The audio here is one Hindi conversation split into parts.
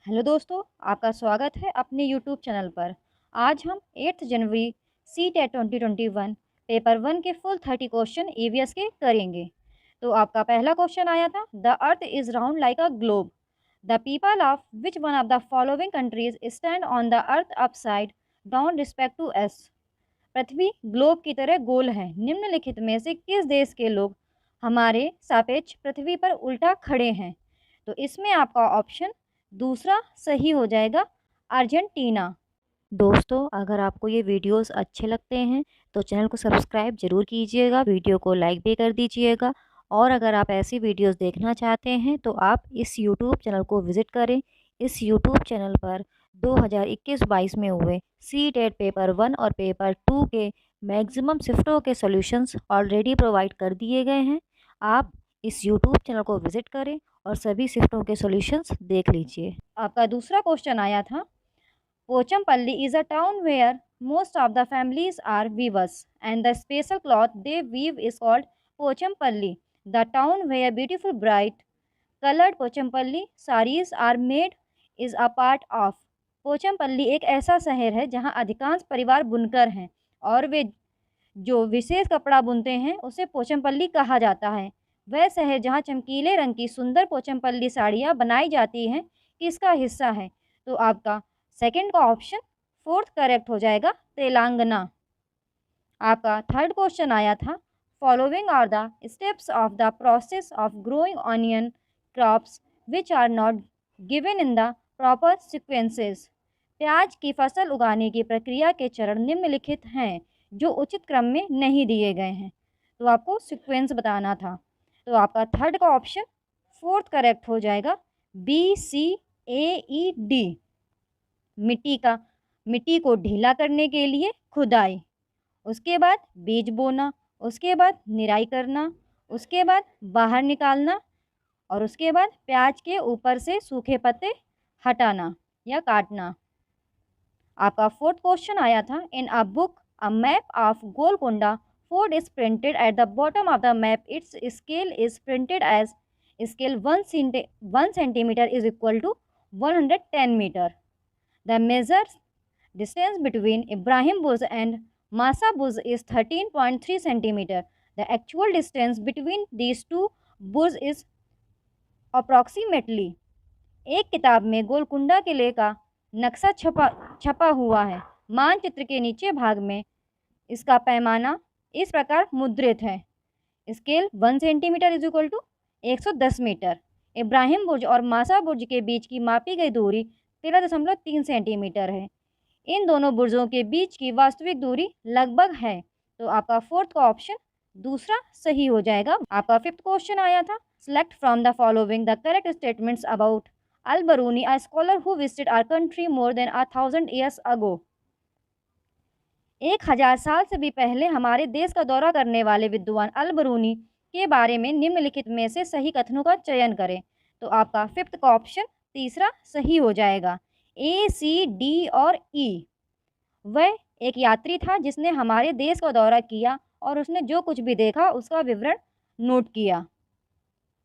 हेलो दोस्तों, आपका स्वागत है अपने यूट्यूब चैनल पर। आज हम 8 जनवरी सी टेट 2021 पेपर 1 के फुल 30 क्वेश्चन ईवीएस के करेंगे। तो आपका पहला क्वेश्चन आया था, the earth is round like a globe. The people of which one of the following countries stand on the earth upside down respect to S. पृथ्वी ग्लोब की तरह गोल है, निम्नलिखित में से किस देश के लोग हमारे सापेक्ष पृथ्वी पर उल्टा खड़े हैं। तो इसमें आपका ऑप्शन दूसरा सही हो जाएगा, अर्जेंटीना। दोस्तों, अगर आपको ये वीडियोस अच्छे लगते हैं तो चैनल को सब्सक्राइब जरूर कीजिएगा, वीडियो को लाइक भी कर दीजिएगा। और अगर आप ऐसी वीडियोस देखना चाहते हैं तो आप इस यूट्यूब चैनल को विज़िट करें। इस यूट्यूब चैनल पर 2021-22 में हुए सी टेट पेपर 1 और पेपर 2 के मैक्सिमम शिफ्टों के सॉल्यूशंस ऑलरेडी प्रोवाइड कर दिए गए हैं। आप इस यूट्यूब चैनल को विज़िट करें और सभी शिफ्टों के सॉल्यूशंस देख लीजिए। आपका दूसरा क्वेश्चन आया था, Pochampalli is a town where most of the families are weavers, and the special cloth they weave is called Pochampalli. The town where beautiful bright colored Pochampalli sarees are made is a part of. Pochampally एक ऐसा शहर है जहां अधिकांश परिवार बुनकर हैं और वे जो विशेष कपड़ा बुनते हैं उसे पोचमपल्ली कहा जाता है। वह शहर जहां चमकीले रंग की सुंदर पोचमपल्ली साड़ियां बनाई जाती हैं किसका हिस्सा है। तो आपका सेकंड का ऑप्शन फोर्थ करेक्ट हो जाएगा, तेलंगाना। आपका थर्ड क्वेश्चन आया था, following are the steps of the process of growing onion crops which are not given in the proper sequences. प्याज की फसल उगाने की प्रक्रिया के चरण निम्नलिखित हैं जो उचित क्रम में नहीं दिए गए हैं। तो आपको सीक्वेंस बताना था। तो आपका थर्ड का ऑप्शन फोर्थ करेक्ट हो जाएगा, BCAED। मिट्टी को ढीला करने के लिए खुदाई, उसके बाद बीज बोना, उसके बाद निराई करना, उसके बाद बाहर निकालना और उसके बाद प्याज के ऊपर से सूखे पत्ते हटाना या काटना। आपका फोर्थ क्वेश्चन आया था, in a book a map of Golconda fort is printed at the bottom of the map its scale is printed as scale 1 centimetre is equal to 110 metre. The measured distance between Ibrahim Burj and Masa Burj is 13.3 centimeter. The actual distance between these two burj is approximately। एक किताब में गोलकुंडा किले का नक्शा छपा हुआ है। मानचित्र के नीचे भाग में इसका पैमाना इस प्रकार मुद्रित है। Scale 1 centimetre is equal to 110 metre. Ibrahim Burj और मासा बुर्ज के बीच की मापी गई दूरी 13.3 सेंटीमीटर है। इन दोनों बुर्जों के बीच की वास्तविक दूरी लगभग है। तो आपका फोर्थ का ऑप्शन दूसरा सही हो जाएगा। आपका फिफ्थ क्वेश्चन आया था, select from the following the correct statements about Al Biruni a scholar who visited our country more than 1000 years ago. 1000 साल से भी पहले हमारे देश का दौरा करने वाले विद्वान अल बरूनी के बारे में निम्नलिखित में से सही कथनों का चयन करें। तो आपका फिफ्थ का ऑप्शन तीसरा सही हो जाएगा, A, C, D और E। वह एक यात्री था जिसने हमारे देश का दौरा किया और उसने जो कुछ भी देखा उसका विवरण नोट किया।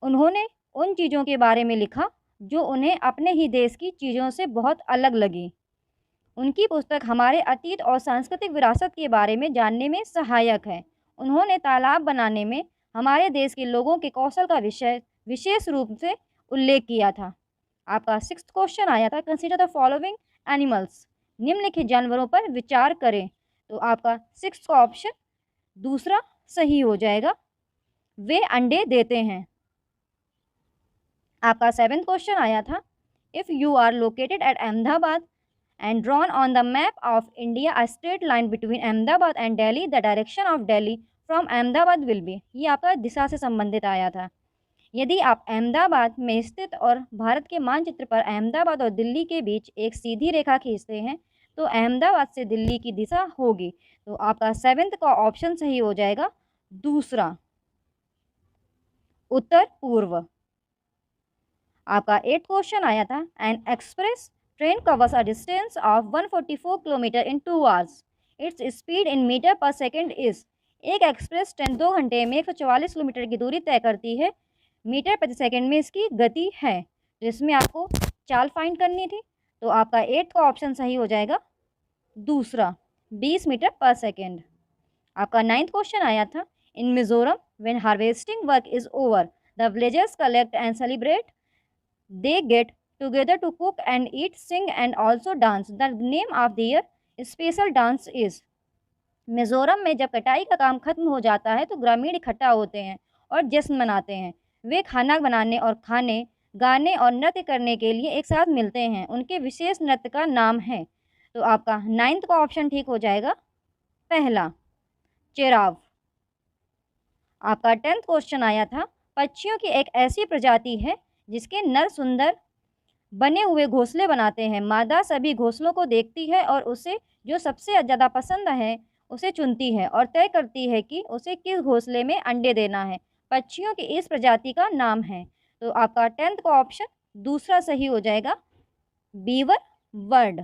उन्होंने उन चीज़ों के बारे में लिखा जो उन्हें अपने ही देश की चीज़ों से बहुत अलग लगी। उनकी पुस्तक हमारे अतीत और सांस्कृतिक विरासत के बारे में जानने में सहायक है। उन्होंने तालाब बनाने में हमारे देश के लोगों के कौशल का विशेष रूप से उल्लेख किया था। आपका सिक्स्थ क्वेश्चन आया था, कंसीडर द फॉलोइंग एनिमल्स। निम्नलिखित जानवरों पर विचार करें। तो आपका सिक्स्थ का ऑप्शन दूसरा सही हो जाएगा, वे अंडे देते हैं। आपका सेवेंथ क्वेश्चन आया था, if you are located at Ahmedabad and drawn on the map of India a straight line between Ahmedabad and Delhi, the direction of Delhi from Ahmedabad will be। ये आपका दिशा से संबंधित आया था। यदि आप अहमदाबाद में स्थित और भारत के मानचित्र पर अहमदाबाद और दिल्ली के बीच एक सीधी रेखा खींचते हैं तो अहमदाबाद से दिल्ली की दिशा होगी। तो आपका सेवेंथ का ऑप्शन सही हो जाएगा, दूसरा उत्तर पूर्व। आपका एट क्वेश्चन आया था, N express train covers a distance of 144 km in 2 hours. Its speed in meter per second is। एक एक्सप्रेस ट्रेन 2 घंटे में 144 किलोमीटर की दूरी तय करती है, मीटर प्रति सेकंड में इसकी गति है। जिसमें आपको चाल फाइंड करनी थी, तो आपका 8th का ऑप्शन सही हो जाएगा दूसरा, 20 मीटर पर सेकेंड। आपका 9th क्वेश्चन आया था, in Mizoram when harvesting work is over the villagers collect and celebrate, they get together to cook and eat, sing and also dance, the name of their special dance is. Mizoram में जब कटाई का काम खत्म हो जाता है तो ग्रामीण इकट्ठा होते हैं और जश्न मनाते हैं। वे खाना बनाने और खाने, गाने और नृत्य करने के लिए एक साथ मिलते हैं। उनके विशेष नृत्य का नाम है, तो आपका 9th का ऑप्शन ठीक हो जाएगा पहला, चेराव। आपका 10th क्वेश्चन आया था, पक्षियों की एक ऐसी प्रजाति है जिसके नर सुंदर बने हुए घोंसले बनाते हैं। मादा सभी घोंसलों को देखती है और उसे जो सबसे ज़्यादा पसंद है उसे चुनती है और तय करती है कि उसे किस घोंसले में अंडे देना है। पक्षियों की इस प्रजाति का नाम है, तो आपका 10th का ऑप्शन दूसरा सही हो जाएगा, बीवर बर्ड,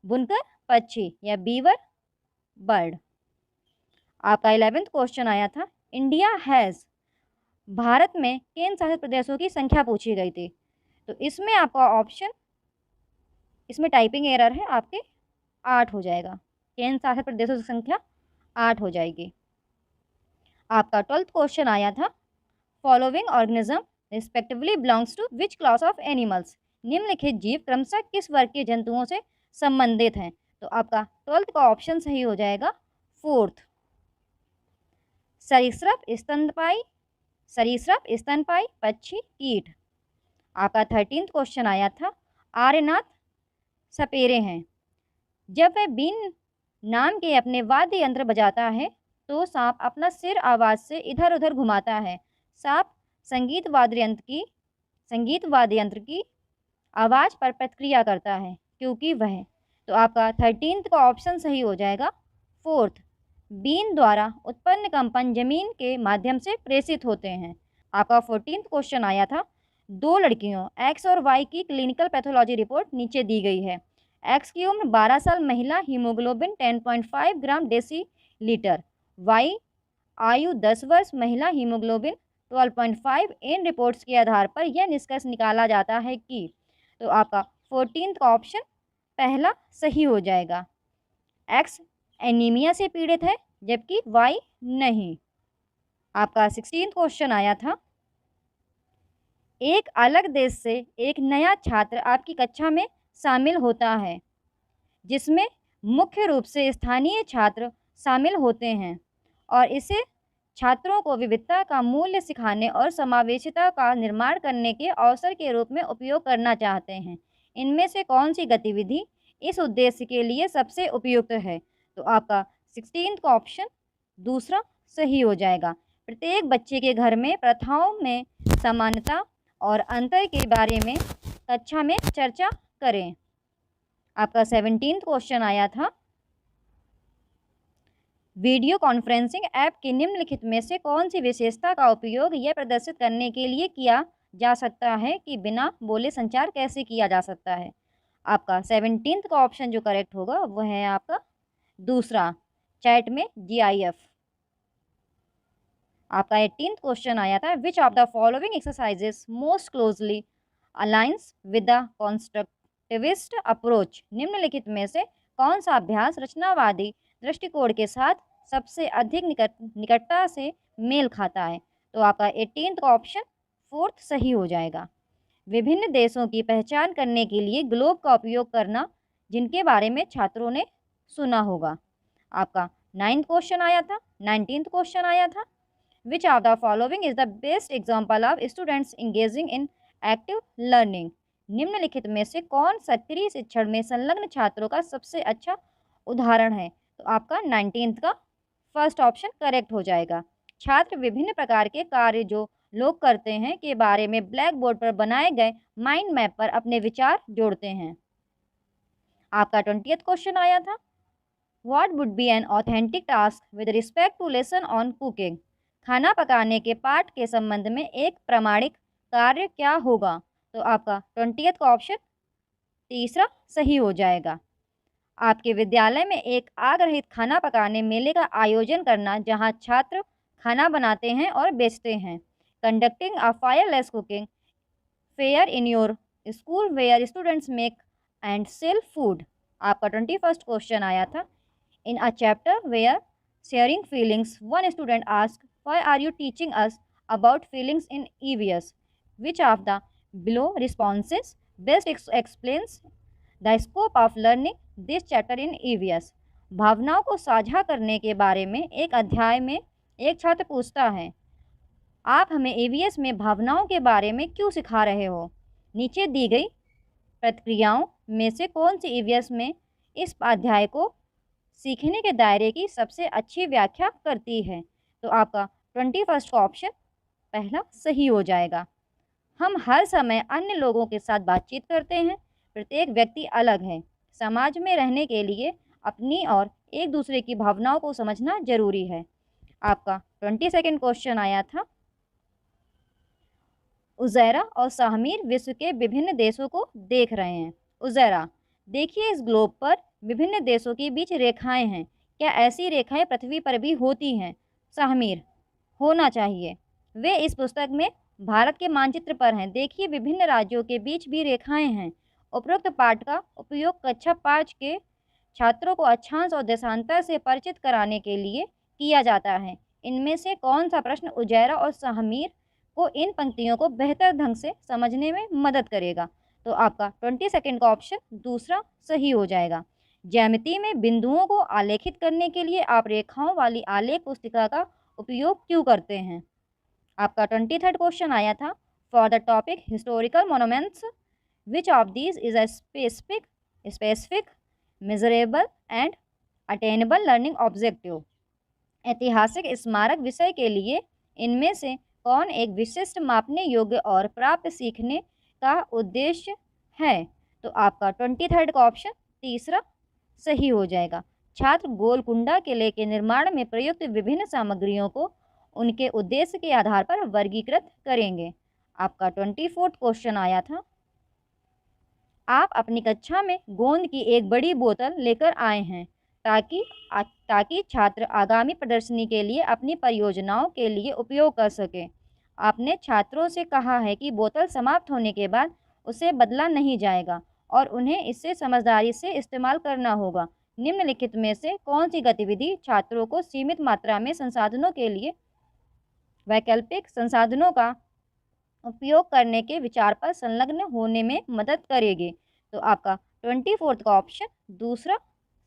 बुनकर पक्षी या बीवर बर्ड। आपका 11th क्वेश्चन आया था, इंडिया हैज़, भारत में केंद्र शासित प्रदेशों की संख्या पूछी गई थी, तो इसमें आपका ऑप्शन, इसमें टाइपिंग एरर है, आपके 8 हो जाएगा। केंद्र शासित प्रदेशों की संख्या 8 हो जाएगी। आपका 12th क्वेश्चन आया था, following organism respectively belongs to which class of animals, निम्नलिखित जीव क्रमशः किस वर्ग के जंतुओं से संबंधित हैं, तो आपका 12th का ऑप्शन सही हो जाएगा 4th, सरीसृप स्तनपायी, सरीसृप स्तनपायी पक्षी कीट। आपका 13th क्वेश्चन आया था, आर्यनाथ सपेरे हैं, जब वह बीन नाम के अपने वाद्य यंत्र बजाता है तो सांप अपना सिर आवाज़ से इधर उधर घुमाता है। सांप संगीत वाद्य यंत्र की आवाज़ पर प्रतिक्रिया करता है क्योंकि वह, तो आपका 13th का ऑप्शन सही हो जाएगा 4th, बीन द्वारा उत्पन्न कंपन जमीन के माध्यम से प्रेषित होते हैं। आपका 14th क्वेश्चन आया था, दो लड़कियों एक्स और वाई की क्लिनिकल पैथोलॉजी रिपोर्ट नीचे दी गई है। एक्स की उम्र 12 साल, महिला, हीमोग्लोबिन 10.5 ग्राम डेसी लीटर, वाई आयु 10 वर्ष, महिला, हीमोग्लोबिन 12.5। इन रिपोर्ट्स के आधार पर यह निष्कर्ष निकाला जाता है कि, तो आपका 14th का ऑप्शन पहला सही हो जाएगा, एक्स एनीमिया से पीड़ित है जबकि वाई नहीं। आपका 16th क्वेश्चन आया था, एक अलग देश से एक नया छात्र आपकी कक्षा में शामिल होता है जिसमें मुख्य रूप से स्थानीय छात्र शामिल होते हैं और इसे छात्रों को विविधता का मूल्य सिखाने और समावेशिता का निर्माण करने के अवसर के रूप में उपयोग करना चाहते हैं। इनमें से कौन सी गतिविधि इस उद्देश्य के लिए सबसे उपयुक्त है, तो आपका 16th का ऑप्शन दूसरा सही हो जाएगा। प्रत्येक बच्चे के घर में प्रथाओं में समानता और अंतर के बारे में कक्षा में चर्चा करें। आपका 17th क्वेश्चन आया था, वीडियो कॉन्फ्रेंसिंग ऐप की निम्नलिखित में से कौन सी विशेषता का उपयोग यह प्रदर्शित करने के लिए किया जा सकता है कि बिना बोले संचार कैसे किया जा सकता है। आपका 17th का ऑप्शन जो करेक्ट होगा वह है आपका दूसरा, चैट में GIF। आपका 18th क्वेश्चन आया था, which of the following exercises most closely aligns with the constructivist approach, निम्नलिखित में से कौन सा अभ्यास रचनावादी दृष्टिकोण के साथ सबसे अधिक निकटता से मेल खाता है, तो आपका 18th का ऑप्शन 4th सही हो जाएगा। विभिन्न देशों की पहचान करने के लिए ग्लोब का उपयोग करना, जिनके बारे में छात्रों ने सुना होगा। आपका 9th क्वेश्चन आया था, 19th क्वेश्चन आया था, which of the following is the best example of students engaging in active learning, निम्नलिखित में से कौन सक्रिय शिक्षण में संलग्न छात्रों का सबसे अच्छा उदाहरण है, तो आपका 19th का फर्स्ट ऑप्शन करेक्ट हो जाएगा। छात्र विभिन्न प्रकार के कार्य जो लोग करते हैं के बारे में ब्लैक बोर्ड पर बनाए गए माइंड मैप पर अपने विचार जोड़ते हैं। आपका 20th क्वेश्चन आया था, what would be an authentic task with respect to lesson on cooking, खाना पकाने के पाठ के संबंध में एक प्रमाणिक कार्य क्या होगा, तो आपका 20th का ऑप्शन तीसरा सही हो जाएगा। आपके विद्यालय में एक आग रहित खाना पकाने मेले का आयोजन करना जहां छात्र खाना बनाते हैं और बेचते हैं। Conducting a fireless cooking fair in your school where students make and sell food. आपका 21st क्वेश्चन आया था। In a chapter where sharing feelings one student ask why are you teaching us about feelings in EVS, which of the below responses best explains the scope of learning this chapter in EVS. भावनाओं को साझा करने के बारे में एक अध्याय में एक छात्र पूछता है, आप हमें ईवीएस में भावनाओं के बारे में क्यों सिखा रहे हो? नीचे दी गई प्रतिक्रियाओं में से कौन सी ईवीएस में इस अध्याय को सीखने के दायरे की सबसे अच्छी व्याख्या करती है? तो आपका 21st का ऑप्शन पहला सही हो जाएगा। हम हर समय अन्य लोगों के साथ बातचीत करते हैं। प्रत्येक व्यक्ति अलग है। समाज में रहने के लिए अपनी और एक दूसरे की भावनाओं को समझना जरूरी है। आपका 22nd क्वेश्चन आया था। उज़ैरा और साहमीर विश्व के विभिन्न देशों को देख रहे हैं। उज़ैरा, देखिए इस ग्लोब पर विभिन्न देशों के बीच रेखाएं हैं। क्या ऐसी रेखाएं पृथ्वी पर भी होती हैं? साहमीर, होना चाहिए। वे इस पुस्तक में भारत के मानचित्र पर हैं। देखिए विभिन्न राज्यों के बीच भी रेखाएं हैं। उपरोक्त पाठ का उपयोग कक्षा 5 के छात्रों को अक्षांश और देशांतर से परिचित कराने के लिए किया जाता है। इनमें से कौन सा प्रश्न उज़ैरा और साहमीर को इन पंक्तियों को बेहतर ढंग से समझने में मदद करेगा? तो आपका 22nd का ऑप्शन दूसरा सही हो जाएगा। ज्यामिति में बिंदुओं को आलेखित करने के लिए आप रेखाओं वाली आलेख पुस्तिका का उपयोग क्यों करते हैं? आपका 23rd क्वेश्चन आया था। For the topic historical monuments which of these is a specific measurable and attainable learning objective. ऐतिहासिक स्मारक विषय के लिए इनमें से कौन एक विशिष्ट मापने योग्य और प्राप्त सीखने का उद्देश्य है? तो आपका 23rd का ऑप्शन तीसरा सही हो जाएगा। छात्र गोलकुंडा किले के निर्माण में प्रयुक्त विभिन्न सामग्रियों को उनके उद्देश्य के आधार पर वर्गीकृत करेंगे। आपका 24th क्वेश्चन आया था। आप अपनी कक्षा में गोंद की एक बड़ी बोतल लेकर आए हैं ताकि छात्र आगामी प्रदर्शनी के लिए अपनी परियोजनाओं के लिए उपयोग कर सके। आपने छात्रों से कहा है कि बोतल समाप्त होने के बाद उसे बदला नहीं जाएगा और उन्हें इसे समझदारी से इस्तेमाल करना होगा। निम्नलिखित में से कौन सी गतिविधि छात्रों को सीमित मात्रा में संसाधनों के लिए वैकल्पिक संसाधनों का उपयोग करने के विचार पर संलग्न होने में मदद करेगी? तो आपका 24th का ऑप्शन दूसरा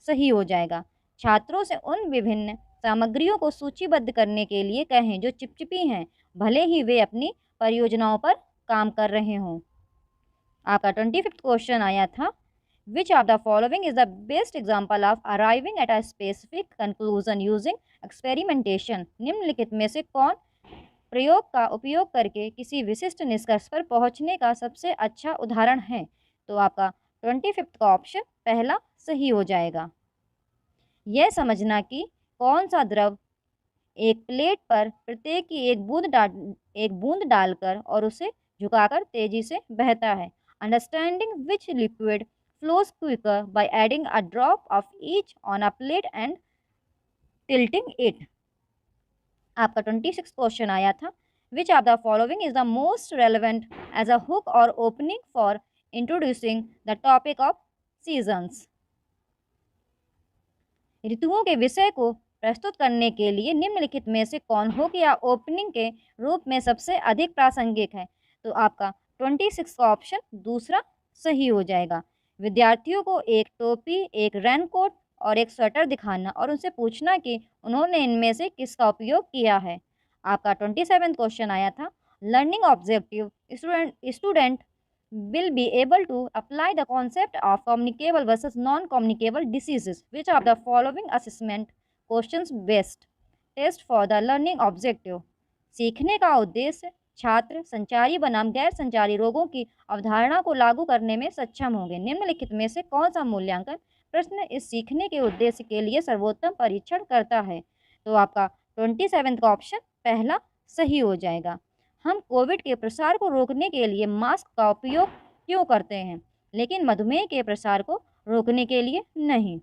सही हो जाएगा। छात्रों से उन विभिन्न सामग्रियों को सूचीबद्ध करने के लिए कहें जो चिपचिपी हैं, भले ही वे अपनी परियोजनाओं पर काम कर रहे हों। आपका 25th क्वेश्चन आया था। Which of the following is the best example of arriving at a specific conclusion using experimentation. निम्नलिखित में से कौन प्रयोग का उपयोग करके किसी विशिष्ट निष्कर्ष पर पहुंचने का सबसे अच्छा उदाहरण है? तो आपका 25th का ऑप्शन पहला सही हो जाएगा। यह समझना कि कौन सा द्रव एक प्लेट पर प्रत्येक की एक बूंद डालकर और उसे झुकाकर तेजी से बहता है। Understanding which liquid flows quicker by adding a drop of each on a plate and tilting it. आपका 26th क्वेश्चन आया था। Which of the following is the most relevant as a hook और opening for introducing the topic of seasons. ऋतुओं के विषय को प्रस्तुत करने के लिए निम्नलिखित में से कौन हुक या ओपनिंग के रूप में सबसे अधिक प्रासंगिक है? तो आपका 26 का ऑप्शन दूसरा सही हो जाएगा। विद्यार्थियों को एक टोपी, एक रेनकोट और एक स्वेटर दिखाना और उनसे पूछना कि उन्होंने इनमें से किसका उपयोग किया है। आपका 27 क्वेश्चन आया था। Learning objective student will be able to apply the concept of communicable versus non-communicable diseases. Which of the following assessment questions best test for the learning objective? सीखने का उद्देश्य छात्र संचारी बनाम गैर संचारी रोगों की अवधारणा को लागू करने में सक्षम होंगे। निम्नलिखित में से कौन सा मूल्यांकन प्रश्न इस सीखने के उद्देश्य के लिए सर्वोत्तम परीक्षण करता है? तो आपका 27 का ऑप्शन पहला सही हो जाएगा। हम कोविड के प्रसार को रोकने के लिए मास्क का उपयोग क्यों करते हैं, लेकिन मधुमेह के प्रसार को रोकने के लिए नहीं?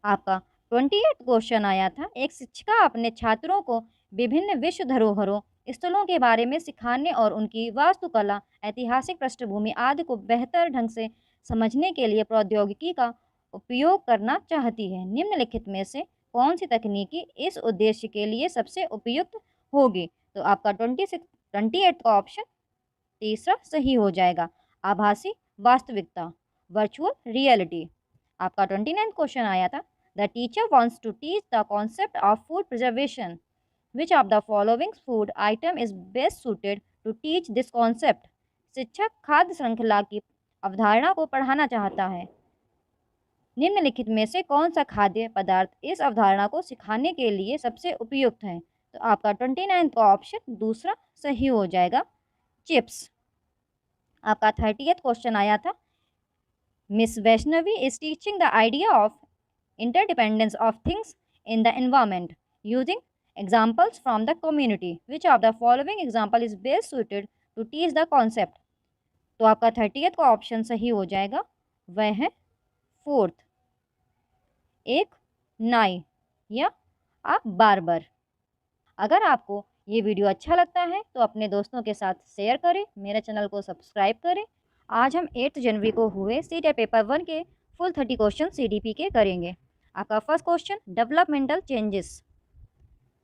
आपका 28 क्वेश्चन आया था। एक शिक्षिका अपने छात्रों को विभिन्न विश्व धरोहरों स्थलों के बारे में सिखाने और उनकी वास्तुकला, ऐतिहासिक पृष्ठभूमि आदि को बेहतर ढंग से समझने के लिए प्रौद्योगिकी का उपयोग करना चाहती है। निम्नलिखित में से कौन सी तकनीकी इस उद्देश्य के लिए सबसे उपयुक्त होगी? तो आपका 28 का ऑप्शन तीसरा सही हो जाएगा। आभासी वास्तविकता, वर्चुअल रियलिटी। आपका 29 क्वेश्चन आया था, the teacher wants to teach the concept of food preservation, which of the following food item is best suited to teach this concept. शिक्षक खाद्य श्रृंखला की अवधारणा को पढ़ाना चाहता है। निम्नलिखित में से कौन सा खाद्य पदार्थ इस अवधारणा को सिखाने के लिए सबसे उपयुक्त है? तो आपका 29 का ऑप्शन दूसरा सही हो जाएगा, चिप्स। आपका 30th क्वेश्चन आया था, miss Vaishnavi is teaching the idea of interdependence of things in the environment using examples from the community, which of the following example is best suited to teach the concept. तो आपका 30th का ऑप्शन सही हो जाएगा, वह है फोर्थ, एक नाई या आप बार्बर। अगर आपको ये वीडियो अच्छा लगता है तो अपने दोस्तों के साथ शेयर करें, मेरे चैनल को सब्सक्राइब करें। आज हम 8 जनवरी को हुए सीटेट पेपर 1 के फुल 30 क्वेश्चन सीडीपी के करेंगे। आपका फर्स्ट क्वेश्चन, डेवलपमेंटल चेंजेस,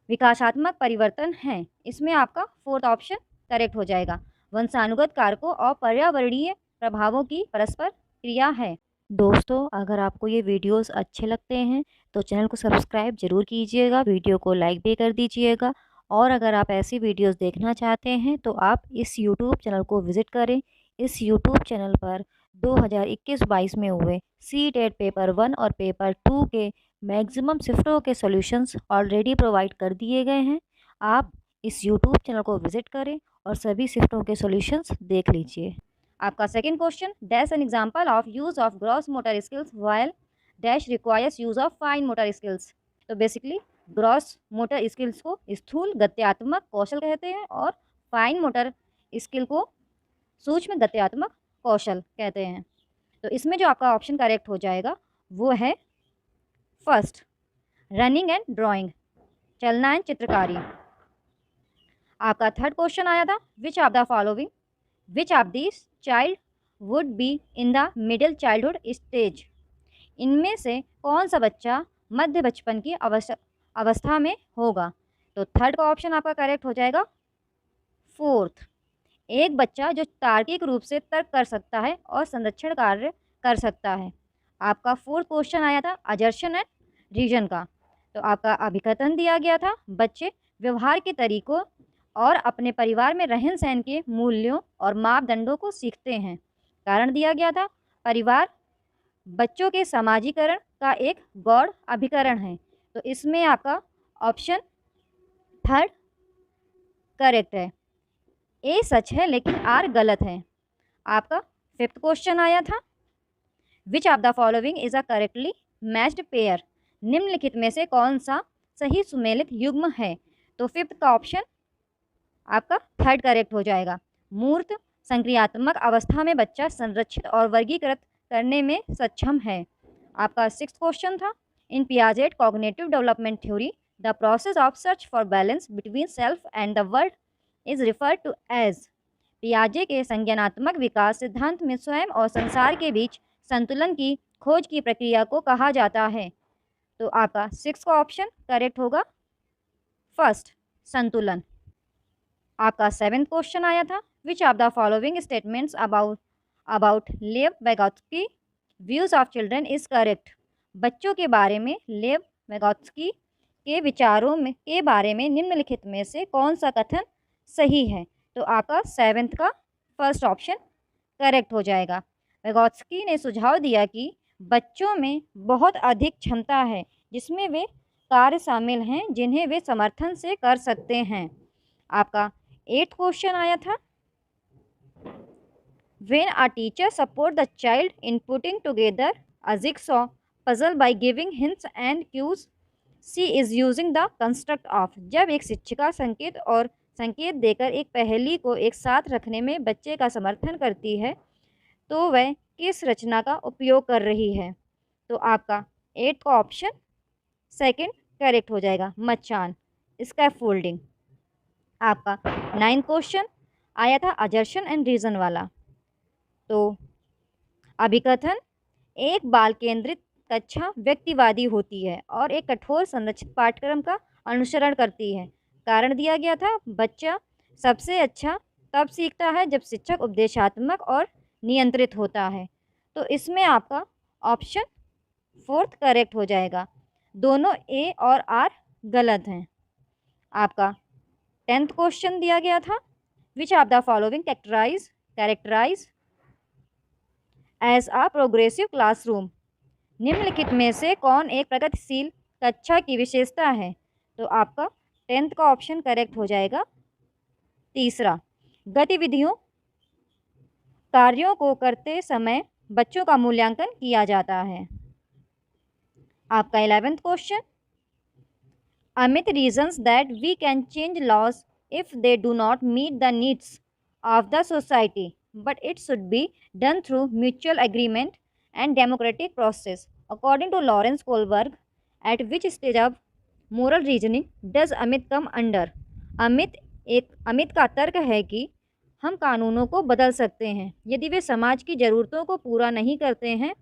विकासात्मक परिवर्तन हैं। इसमें आपका फोर्थ ऑप्शन करेक्ट हो जाएगा। वंशानुगत कारकों और पर्यावरणीय प्रभावों की परस्पर क्रिया है। दोस्तों, अगर आपको ये वीडियोस अच्छे लगते हैं तो चैनल को सब्सक्राइब जरूर कीजिएगा, वीडियो को लाइक भी कर दीजिएगा। और अगर आप ऐसी वीडियोस देखना चाहते हैं तो आप इस यूट्यूब चैनल को विज़िट करें। इस यूट्यूब चैनल पर 2021-22 में हुए सीटेट पेपर 1 और पेपर 2 के मैक्सिमम शिफ्टों के सॉल्यूशंस ऑलरेडी प्रोवाइड कर दिए गए हैं। आप इस यूट्यूब चैनल को विज़िट करें और सभी शिफ्टों के सॉल्यूशंस देख लीजिए। आपका second question, dash an example of use of gross motor skills while dash requires use of fine motor skills. तो बेसिकली ग्रॉस मोटर स्किल्स को स्थूल गत्यात्मक कौशल कहते हैं और फाइन मोटर स्किल को सूक्ष्म गत्यात्मक कौशल कहते हैं। तो इसमें जो आपका ऑप्शन करेक्ट हो जाएगा वो है फर्स्ट, रनिंग एंड ड्राइंग, चलना एंड चित्रकारी। आपका थर्ड क्वेश्चन आया था, which of the following which of this child would be in the middle childhood stage. इनमें से कौन सा बच्चा मध्य बचपन की अवस्था में होगा। तो थर्ड का ऑप्शन आपका करेक्ट हो जाएगा फोर्थ, एक बच्चा जो तार्किक रूप से तर्क कर सकता है और संरक्षण कार्य कर सकता है। आपका फोर्थ क्वेश्चन आया था अजर्शन एंड रीजन का। तो आपका अभिकथन दिया गया था, बच्चे व्यवहार के तरीकों और अपने परिवार में रहन सहन के मूल्यों और मापदंडों को सीखते हैं। कारण दिया गया था, परिवार बच्चों के समाजीकरण का एक गौड़ अभिकरण है। तो इसमें आपका ऑप्शन थर्ड करेक्ट है। ए सच है लेकिन आर गलत है। आपका फिफ्थ क्वेश्चन आया था, which of the following is a correctly matched pair. निम्नलिखित में से कौन सा सही सुमेलित युग्म है। तो फिफ्थ का ऑप्शन आपका थर्ड करेक्ट हो जाएगा। मूर्त संक्रियात्मक अवस्था में बच्चा संरक्षित और वर्गीकृत करने में सक्षम है। आपका सिक्स्थ क्वेश्चन था, in Piaget cognitive development theory the process of search for balance between self and the world is referred to as. पियाजे के संज्ञानात्मक विकास सिद्धांत में स्वयं और संसार के बीच संतुलन की खोज की प्रक्रिया को कहा जाता है। तो आपका सिक्स का ऑप्शन करेक्ट होगा, फर्स्ट, संतुलन। आपका सेवेंथ क्वेश्चन आया था, which of the following statements about Lev Vygotsky views of children is correct. बच्चों के बारे में लेव वेगोत्स्की के विचारों में के बारे में निम्नलिखित में से कौन सा कथन सही है। तो आपका सेवेंथ का फर्स्ट ऑप्शन करेक्ट हो जाएगा। वेगोत्स्की ने सुझाव दिया कि बच्चों में बहुत अधिक क्षमता है जिसमें वे कार्य शामिल हैं जिन्हें वे समर्थन से कर सकते हैं। आपका एट्थ क्वेश्चन आया था, when a teacher support the child in putting together a jigsaw puzzle by giving hints and cues, she is using the construct of। जब एक शिक्षिका संकेत देकर एक पहेली को एक साथ रखने में बच्चे का समर्थन करती है तो वह किस रचना का उपयोग कर रही है। तो आपका एट्थ का ऑप्शन सेकंड करेक्ट हो जाएगा, मचान, स्कैफोल्डिंग। आपका 9th क्वेश्चन आया था अजर्शन एंड रीजन वाला। तो अभिकथन, एक बाल केंद्रित कक्षा व्यक्तिवादी होती है और एक कठोर संरचित पाठ्यक्रम का अनुसरण करती है। कारण दिया गया था, बच्चा सबसे अच्छा तब सीखता है जब शिक्षक उपदेशात्मक और नियंत्रित होता है। तो इसमें आपका ऑप्शन 4th करेक्ट हो जाएगा। दोनों ए और आर गलत हैं। आपका 10th क्वेश्चन दिया गया था, which of the following characterize as a progressive classroom. निम्नलिखित में से कौन एक प्रगतिशील कक्षा की विशेषता है। तो आपका 10th का ऑप्शन करेक्ट हो जाएगा। तीसरा, गतिविधियों कार्यों को करते समय बच्चों का मूल्यांकन किया जाता है। आपका 11th question, Amit reasons that we can change laws if they do not meet the needs of the society but it should be done through mutual agreement and democratic process. According to Lawrence Kohlberg, at which stage of moral reasoning does Amit come under? Amit का तर्क है कि हम कानूनों को बदल सकते हैं यदि वे समाज की ज़रूरतों को पूरा नहीं करते हैं,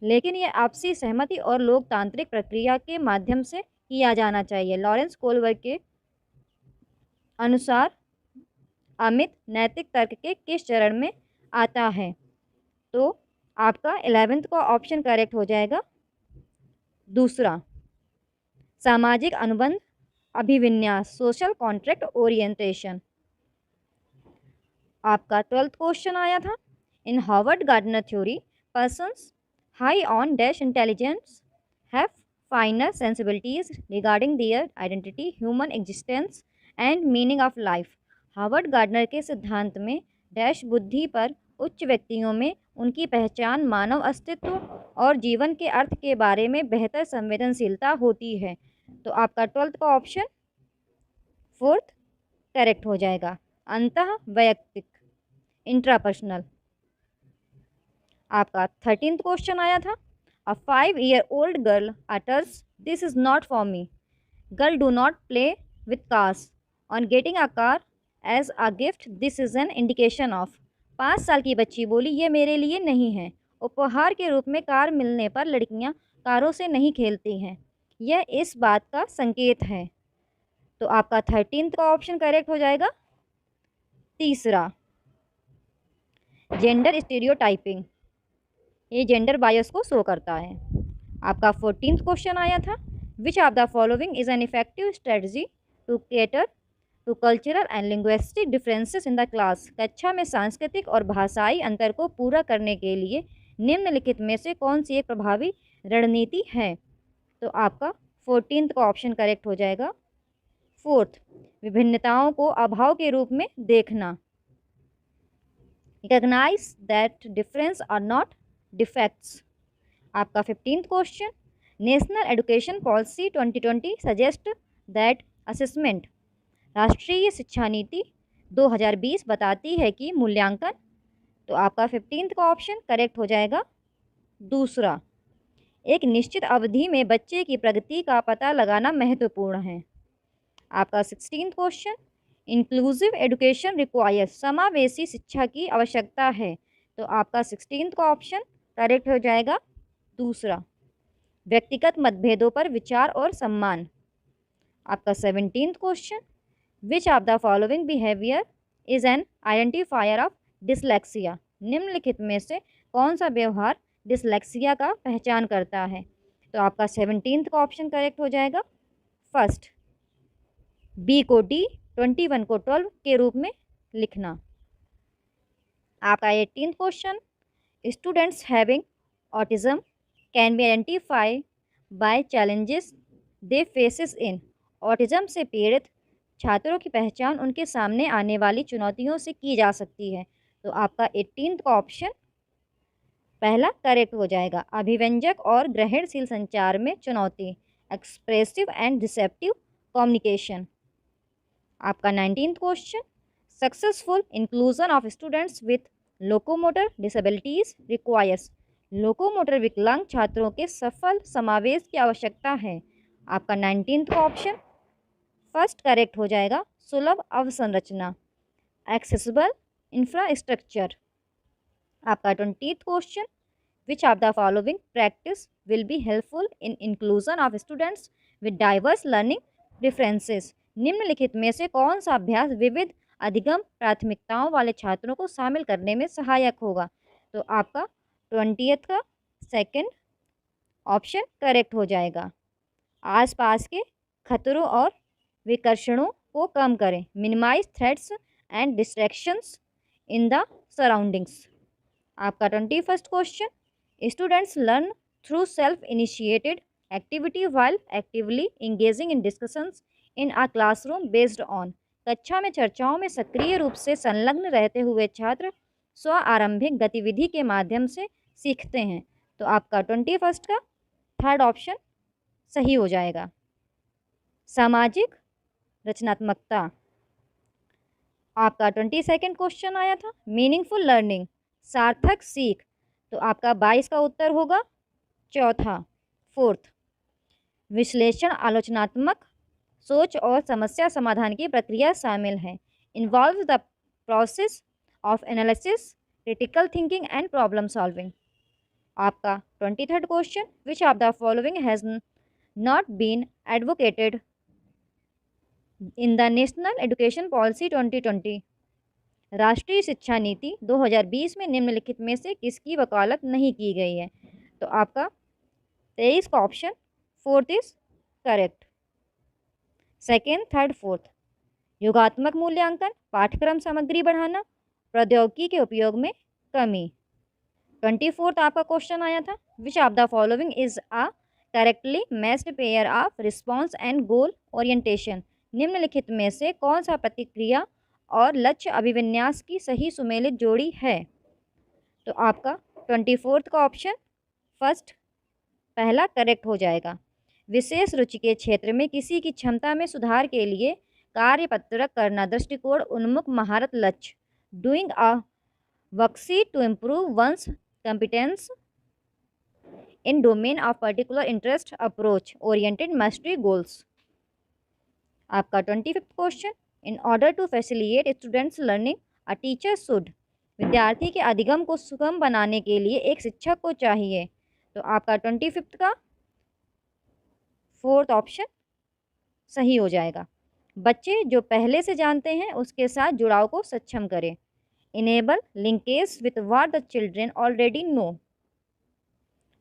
लेकिन यह आपसी सहमति और लोकतांत्रिक प्रक्रिया के माध्यम से किया जाना चाहिए। लॉरेंस कोलबर्ग के अनुसार अमित नैतिक तर्क के किस चरण में आता है। तो आपका 11th का ऑप्शन करेक्ट हो जाएगा। दूसरा, सामाजिक अनुबंध अभिविन्यास, सोशल कॉन्ट्रैक्ट ओरिएंटेशन। आपका 12th क्वेश्चन आया था, in Harvard Gardner theory persons high on dash intelligence have finer sensibilities regarding their identity, human existence and meaning of life. Harvard Gardner के सिद्धांत में डैश बुद्धि पर उच्च व्यक्तियों में उनकी पहचान, मानव अस्तित्व और जीवन के अर्थ के बारे में बेहतर संवेदनशीलता होती है। तो आपका 12th का ऑप्शन 4th करेक्ट हो जाएगा। अंतः वैयक्तिक, इंट्रापर्सनल। आपका 13th क्वेश्चन आया था, a 5-year-old girl utters this is not for me. Girl do not play with cars on getting a car as a gift, this is an indication of. 5 साल की बच्ची बोली, ये मेरे लिए नहीं है। उपहार के रूप में कार मिलने पर लड़कियां कारों से नहीं खेलती हैं, यह इस बात का संकेत है। तो आपका 13th का ऑप्शन करेक्ट हो जाएगा। तीसरा, जेंडर स्टीरियोटाइपिंग, ये जेंडर बायस को शो करता है। आपका 14th क्वेश्चन आया था, which of the following is an effective strategy to cater to cultural and linguistic differences in the class. कक्षा में सांस्कृतिक और भाषाई अंतर को पूरा करने के लिए निम्नलिखित में से कौन सी एक प्रभावी रणनीति है। तो आपका 14th का ऑप्शन करेक्ट हो जाएगा। 4th, विभिन्नताओं को अभाव के रूप में देखना, recognize that difference are not defects. आपका 15th question, national education policy 2020 suggest that assessment. राष्ट्रीय शिक्षा नीति 2020 बताती है कि मूल्यांकन। तो आपका 15th का ऑप्शन करेक्ट हो जाएगा। दूसरा, एक निश्चित अवधि में बच्चे की प्रगति का पता लगाना महत्वपूर्ण है। आपका 16th question, inclusive education requires, समावेशी शिक्षा की आवश्यकता है। तो आपका 16th का ऑप्शन करेक्ट हो जाएगा। दूसरा, व्यक्तिगत मतभेदों पर विचार और सम्मान। आपका 17th question, which of the following behaviour is an identifier of dyslexia. निम्नलिखित में से कौन सा व्यवहार डिसलेक्सिया का पहचान करता है। तो आपका 17th का ऑप्शन करेक्ट हो जाएगा। फर्स्ट, बी को डी, 21 को 12 के रूप में लिखना। आपका 18th question, students having autism can be identify bye challenges they faces in. Autism से पीड़ित छात्रों की पहचान उनके सामने आने वाली चुनौतियों से की जा सकती है। तो आपका 18th का ऑप्शन पहला करेक्ट हो जाएगा। अभिव्यंजक और ग्रहणशील संचार में चुनौती, एक्सप्रेसिव एंड रिसेप्टिव कम्युनिकेशन। आपका 19th question, successful inclusion of students with locomotor disabilities requires. Locomotor विकलांग छात्रों के सफल समावेश की आवश्यकता है। आपका 19th का ऑप्शन फर्स्ट करेक्ट हो जाएगा, सुलभ अवसंरचना, एक्सेसिबल इंफ्रास्ट्रक्चर। आपका 20th question, which of the following practice will be helpful in inclusion of students with diverse learning preferences. निम्नलिखित में से कौन सा अभ्यास विविध अधिगम प्राथमिकताओं वाले छात्रों को शामिल करने में सहायक होगा। तो आपका 20th का सेकंड ऑप्शन करेक्ट हो जाएगा। आसपास के खतरों और विकर्षणों को कम करें, minimize threats and distractions in the surroundings. आपका 21st question, students learn through self initiated activity while actively engaging in discussions in a classroom based on. कक्षा में चर्चाओं में सक्रिय रूप से संलग्न रहते हुए छात्र स्व आरंभिक गतिविधि के माध्यम से सीखते हैं। तो आपका 21st का थर्ड ऑप्शन सही हो जाएगा। सामाजिक रचनात्मकता। आपका 22nd क्वेश्चन आया था, मीनिंगफुल लर्निंग, सार्थक सीख। तो आपका 22 का उत्तर होगा चौथा, फोर्थ। विश्लेषण आलोचनात्मक सोच और समस्या समाधान की प्रक्रिया शामिल है, involve the process of analysis, critical thinking and problem solving. आपका 23rd question, which of the following has not been advocated in the national education policy 2020। राष्ट्रीय शिक्षा नीति 2020 में निम्नलिखित में से किसकी वकालत नहीं की गई है। तो आपका 23 का option fourth is correct. Second, third, fourth. योगात्मक मूल्यांकन, पाठ्यक्रम सामग्री बढ़ाना, प्रौद्योगिकी के उपयोग में कमी। 24th आपका क्वेश्चन आया था, which of the following is a correctly matched pair of response and goal orientation. निम्नलिखित में से कौन सा प्रतिक्रिया और लक्ष्य अभिविन्यास की सही सुमेलित जोड़ी है। तो आपका 24th का ऑप्शन फर्स्ट पहला करेक्ट हो जाएगा। विशेष रुचि के क्षेत्र में किसी की क्षमता में सुधार के लिए कार्यपत्रक करना, दृष्टिकोण उन्मुख महारत लक्ष्य, doing a worksheet to improve one's competence in domain of particular interest, approach oriented mastery goals. आपका 25th question, in order to facilitate students learning a teacher should. विद्यार्थी के अधिगम को सुगम बनाने के लिए एक शिक्षक को चाहिए। तो आपका 25th का फोर्थ ऑप्शन सही हो जाएगा। बच्चे जो पहले से जानते हैं उसके साथ जुड़ाव को सक्षम करें, enable linkage with what the children already know.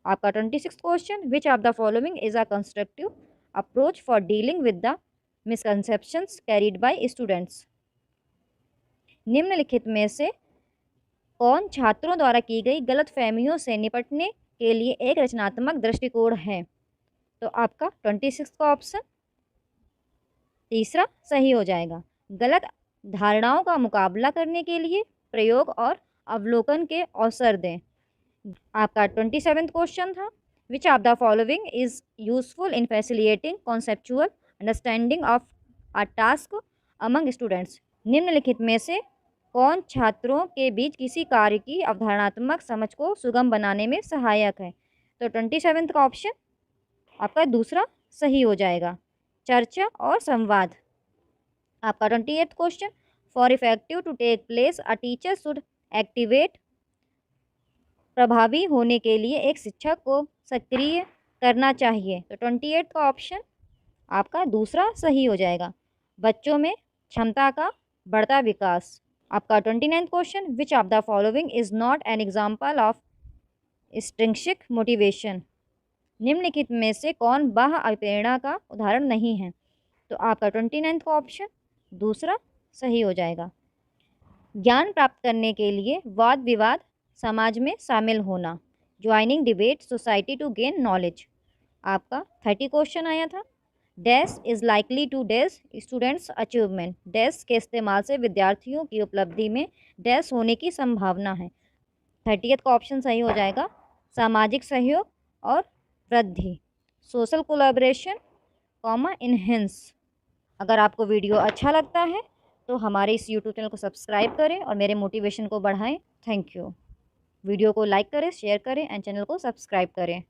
आपका 26th question, which of the following is a constructive approach for dealing with the misconceptions carried bye students. निम्नलिखित में से कौन छात्रों द्वारा की गई गलतफहमियों से निपटने के लिए एक रचनात्मक दृष्टिकोण है। तो आपका 26 का ऑप्शन तीसरा सही हो जाएगा। गलत धारणाओं का मुकाबला करने के लिए प्रयोग और अवलोकन के अवसर दें। आपका 27th क्वेश्चन था, which of the following is useful in facilitating conceptual understanding of a task among students. निम्नलिखित में से कौन छात्रों के बीच किसी कार्य की अवधारणात्मक समझ को सुगम बनाने में सहायक है। तो 27th का ऑप्शन आपका दूसरा सही हो जाएगा, चर्चा और संवाद। आपका 28th question, for effective to take place a teacher should activate. प्रभावी होने के लिए एक शिक्षक को सक्रिय करना चाहिए। तो 28th का ऑप्शन आपका दूसरा सही हो जाएगा, बच्चों में क्षमता का बढ़ता विकास। आपका 29th question, which of the following is not an example of extrinsic motivation. निम्नलिखित में से कौन बाह्य अप्रेरणा का उदाहरण नहीं है। तो आपका 29th का ऑप्शन दूसरा सही हो जाएगा। ज्ञान प्राप्त करने के लिए वाद विवाद समाज में शामिल होना, joining debate society to gain knowledge. आपका 30 क्वेश्चन आया था, dash is likely to dash students achievement. Dash के इस्तेमाल से विद्यार्थियों की उपलब्धि में डैश होने की संभावना है। 30th का ऑप्शन सही हो जाएगा, सामाजिक सहयोग और वृद्धि, सोशल कोलैबोरेशन कॉमा इनहेंस। अगर आपको वीडियो अच्छा लगता है तो हमारे इस यूट्यूब चैनल को सब्सक्राइब करें और मेरे मोटिवेशन को बढ़ाएं। Thank you. वीडियो को लाइक करें, शेयर करें एंड चैनल को सब्सक्राइब करें।